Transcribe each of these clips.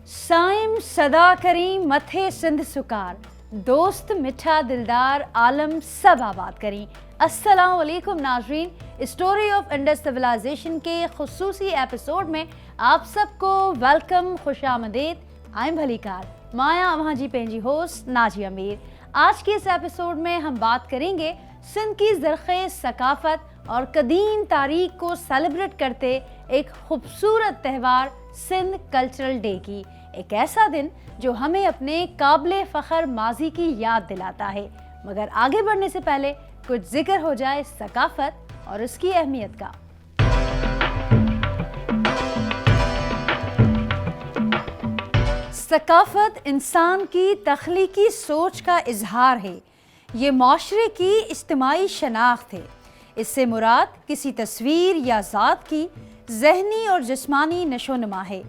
साइम सदा करी मथे सिंध सुकार, दोस्त मिठा दिलदार आलम सब आबाद करी। अस्सलाम वालेकुम नाजरीन, स्टोरी ऑफ इंडस सिविलाइजेशन के खुसूसी एपिसोड में आप सबको वेलकम, खुश आमदीद। आइम भलीकार माया वहाँ जी पेंजी होस्ट नाजी अमीर। आज के इस एपिसोड में हम बात करेंगे सिंध की ज़रख़ेज़ सकाफ़त और कदीम तारीख को सेलिब्रेट करते एक खूबसूरत त्यौहार सिंध कल्चरल डे की। एक ऐसा दिन जो हमें अपने काबिले फ़ख्र माजी की याद दिलाता है। मगर आगे बढ़ने से पहले कुछ जिक्र हो जाए सकाफ़त और उसकी अहमियत का। सकाफ़त इंसान की तख्लीकी सोच का इजहार है। ये माशरे की इज्तिमाई शनाख्त है। इससे मुराद किसी तस्वीर या ज़ात की ज़हनी और जिस्मानी नशोनुमा है।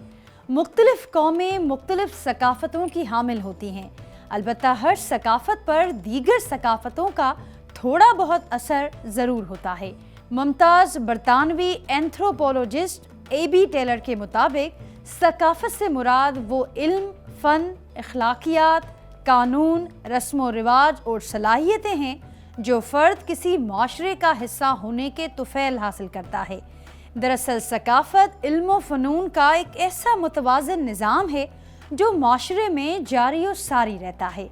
मुख्तलिफ़ कौमें मुख्तलिफ़ सकाफ़तों की हामिल होती हैं। अलबत्ता हर सकाफ़त पर दीगर सकाफ़तों का थोड़ा बहुत असर ज़रूर होता है। मुमताज़ बरतानवी एंथ्रोपोलॉजिस्ट ए.बी. टेलर के मुताबिक सकाफ़त से मुराद वो इल्म, फ़न, अखलाकियात, कानून, रस्म व रिवाज और सलाहियतें हैं जो फ़र्द किसी माशरे का हिस्सा होने के तुफ़ैल हासिल करता है। दरअसल सकाफ़त इल्म व फ़नून का एक ऐसा मुतवाज़िन निज़ाम है जो माशरे में जारी व सारी रहता है।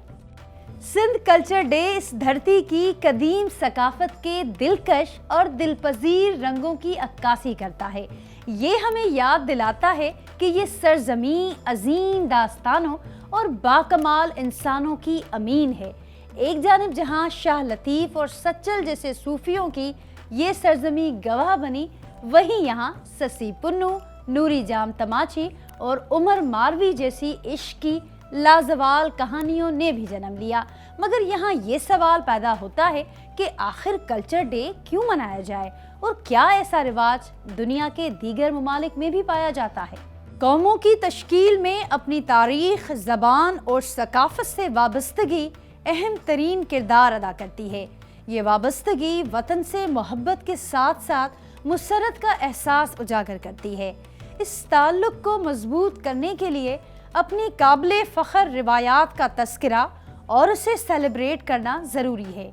सिंध कल्चर डे इस धरती की कदीम सकाफ़त के दिलकश और दिलपजीर रंगों की अक्कासी करता है। ये हमें याद दिलाता है कि ये सरज़मीं अज़ीम दास्तानों और बाकमाल इंसानों की अमीन है। एक जानिब जहाँ शाह लतीफ़ और सच्चल जैसे सूफियों की ये सरज़मीं गवाह बनी, वहीं यहाँ ससी पुन्नू, नूरी जाम तमाची और उमर मारवी जैसी इश्क की लाजवाल कहानियों ने भी जन्म लिया। मगर यहाँ ये सवाल पैदा होता है कि आखिर कल्चर डे क्यों मनाया जाए और क्या ऐसा रिवाज दुनिया के दीगर ममालिक में भी पाया जाता है। कौमों की तश्कील में अपनी तारीख, ज़बान और सकाफ़त से वाबस्तगी अहम तरीन किरदार अदा करती है। ये वाबस्तगी वतन से मोहब्बत के साथ साथ मुसरत का एहसास उजागर करती है। इस ताल्लुक़ को मजबूत करने के लिए अपनी काबिले फ़ख्र रिवायात का तज़किरा और उसे सेलिब्रेट करना ज़रूरी है।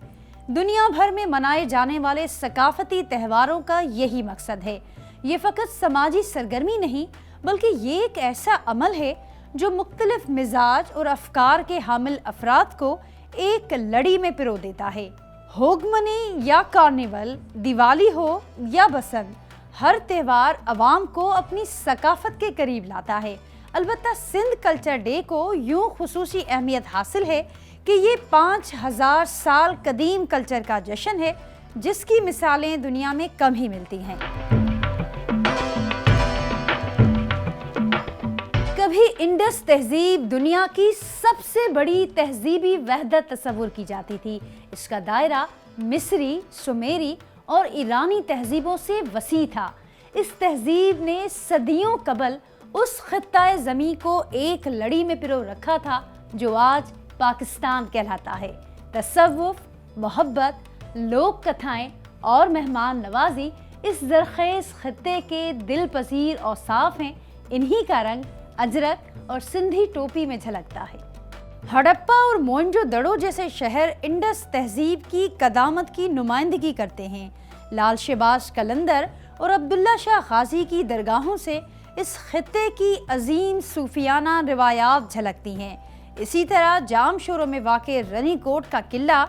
दुनिया भर में मनाए जाने वाले सकाफ़ती त्यौहारों का यही मकसद है। ये फ़कत समाजी सरगर्मी नहीं, बल्कि ये एक ऐसा अमल है जो मुख्तलिफ मिजाज और अफकार के हामिल अफराद को एक लड़ी में पिरो देता है। होगमनी या कार्निवल, दिवाली हो या बसंत, हर त्यौहार अवाम को अपनी सकाफ़त के करीब लाता है। अलबत्ता सिंध कल्चर डे को यूँ खुसूसी अहमियत हासिल है कि ये 5000 साल कदीम कल्चर का जश्न है जिसकी मिसालें दुनिया में कम ही मिलती हैं। कभी इंडस तहजीब दुनिया की सबसे बड़ी तहजीबी वहदत तस्वुर की जाती थी। इसका दायरा मिस्री, सुमेरी और ईरानी तहजीबों से वसी था। इस तहजीब ने सदियों कबल उस खित्ता ज़मीं को एक लड़ी में पिरो रखा था जो आज पाकिस्तान कहलाता है। तसव्वुफ, मोहब्बत, लोक कथाएं और मेहमान नवाजी इस ज़रख़ेज़ खित्ते के दिल पसीर औसाफ हैं। इन्हीं का रंग अजरक और सिंधी टोपी में झलकता है। हड़प्पा और मोहनजोदड़ो जैसे शहर इंडस तहजीब की कदामत की नुमाइंदगी करते हैं। लाल शहबाज कलंदर और अब्दुल्ला शाह गाजी की दरगाहों से इस खित्ते की अजीम सूफियाना रिवायात झलकती हैं। इसी तरह जामशोरों में वाक़े रनीकोट का किला,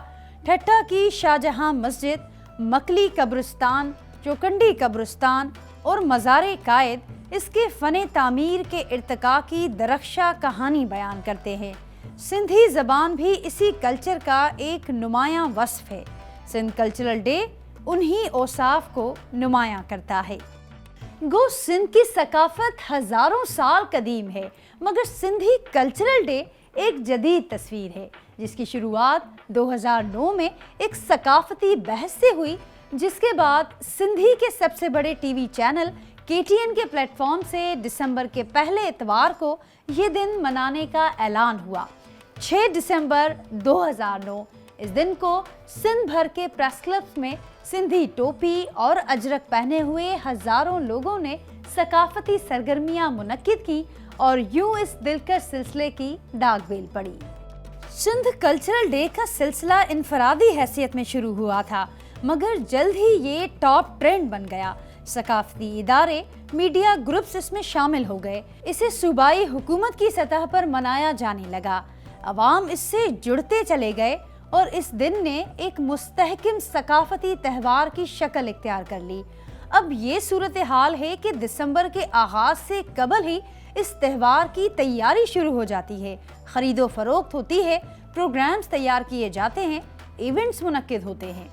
ठट्टा की शाहजहां मस्जिद, मकली कब्रिस्तान, चौकंडी कब्रिस्तान और मज़ार कायद इसके फ़ने तामीर के इर्तिका की दरख्शा कहानी बयान करते हैं। सिंधी ज़बान भी इसी कल्चर का एक नुमायां वस्फ़ है। सिंध कल्चरल डे उन्हीं औसाफ को नुमायां करता है। गो सिंध की सकाफ़त हज़ारों साल कदीम है, मगर सिंधी कल्चरल डे एक जदीद तस्वीर है जिसकी शुरुआत 2009 में एक सकाफ़ती बहस से हुई, जिसके बाद सिंधी के सबसे बड़े टीवी चैनल KTN के प्लेटफॉर्म से दिसंबर के पहले इतवार को ये दिन मनाने का ऐलान हुआ। 6 दिसंबर 2009 इस दिन को सिंध भर के प्रेस क्लब्स में सिंधी टोपी और अजरक पहने हुए हजारों लोगों ने सकाफती सरगर्मियां मुनक्किद की اور یوں اس دلکش سلسلے کی ڈاک بیل پڑی۔ سندھ کلچرل ڈے کا سلسلہ انفرادی حیثیت میں شروع ہوا تھا، مگر جلد ہی یہ ٹاپ ٹرینڈ بن گیا۔ ثقافتی ادارے، میڈیا گروپس اس میں شامل ہو گئے۔ اسے صوبائی حکومت کی سطح پر منایا جانے لگا۔ عوام اس سے جڑتے چلے گئے اور اس دن نے ایک مستحکم ثقافتی تہوار کی شکل اختیار کر لی۔ اب یہ صورتحال ہے کہ دسمبر کے آغاز سے قبل ہی اس تہوار کی تیاری شروع ہو جاتی ہے، خرید و فروخت ہوتی ہے، پروگرامز تیار کیے جاتے ہیں، ایونٹس منعقد ہوتے ہیں۔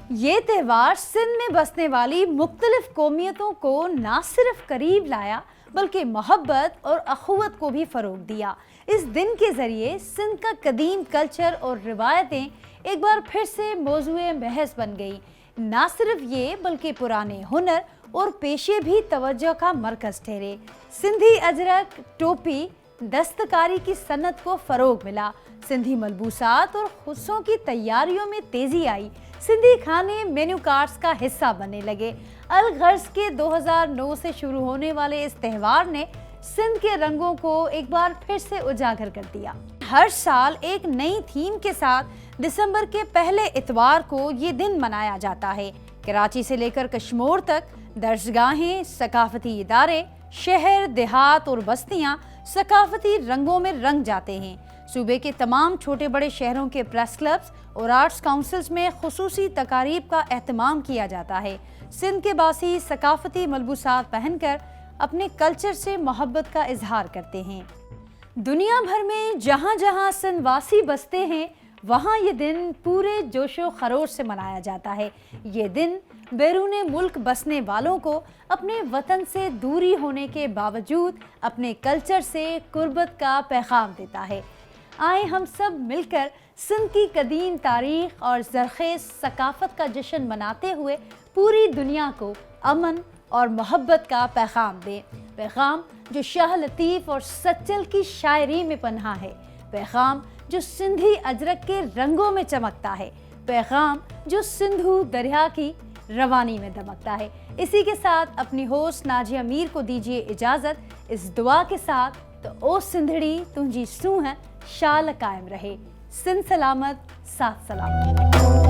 یہ تہوار سندھ میں بسنے والی مختلف قومیتوں کو نہ صرف قریب لایا بلکہ محبت اور اخوت کو بھی فروغ دیا۔ اس دن کے ذریعے سندھ کا قدیم کلچر اور روایتیں ایک بار پھر سے موضوع بحث بن گئی۔ نہ صرف یہ بلکہ پرانے ہنر اور پیشے بھی توجہ کا مرکز ٹھہرے۔ سندھی اجرک، ٹوپی، دستکاری کی صنعت کو فروغ ملا۔ سندھی ملبوسات اور خصوں کی تیاریوں میں تیزی آئی۔ سندھی کھانے مینو کارڈز کا حصہ بننے لگے۔ الغرض کے 2009 سے شروع ہونے والے اس تہوار نے سندھ کے رنگوں کو ایک بار پھر سے اجاگر کر دیا۔ ہر سال ایک نئی تھیم کے ساتھ دسمبر کے پہلے اتوار کو یہ دن منایا جاتا ہے۔ کراچی سے لے کر کشمور تک درسگاہیں، ثقافتی ادارے، شہر، دیہات اور بستیاں ثقافتی رنگوں میں رنگ جاتے ہیں۔ صوبے کے تمام چھوٹے بڑے شہروں کے پریس کلبز اور آرٹس کاؤنسلز میں خصوصی تقاریب کا اہتمام کیا جاتا ہے۔ سندھ کے باسی ثقافتی ملبوسات پہن کر اپنے کلچر سے محبت کا اظہار کرتے ہیں۔ دنیا بھر میں جہاں جہاں سندھ واسی بستے ہیں وہاں یہ دن پورے جوش و خروش سے منایا جاتا ہے۔ یہ دن بیرون ملک بسنے والوں کو اپنے وطن سے دوری ہونے کے باوجود اپنے کلچر سے قربت کا پیغام دیتا ہے۔ آئیں ہم سب مل کر سندھ کی قدیم تاریخ اور زرخیز ثقافت کا جشن مناتے ہوئے پوری دنیا کو امن اور محبت کا پیغام دیں۔ پیغام جو شاہ لطیف اور سچل کی شاعری میں پنہاں ہے، پیغام جو سندھی اجرک کے رنگوں میں چمکتا ہے، پیغام جو سندھو دریا کی روانی میں دمکتا ہے۔ اسی کے ساتھ اپنی ہوسٹ ناجیہ میر کو دیجیے اجازت اس دعا کے ساتھ، تو او سندھڑی تنجی سوں ہے شال قائم رہے۔ سندھ سلامت، ساتھ سلامت۔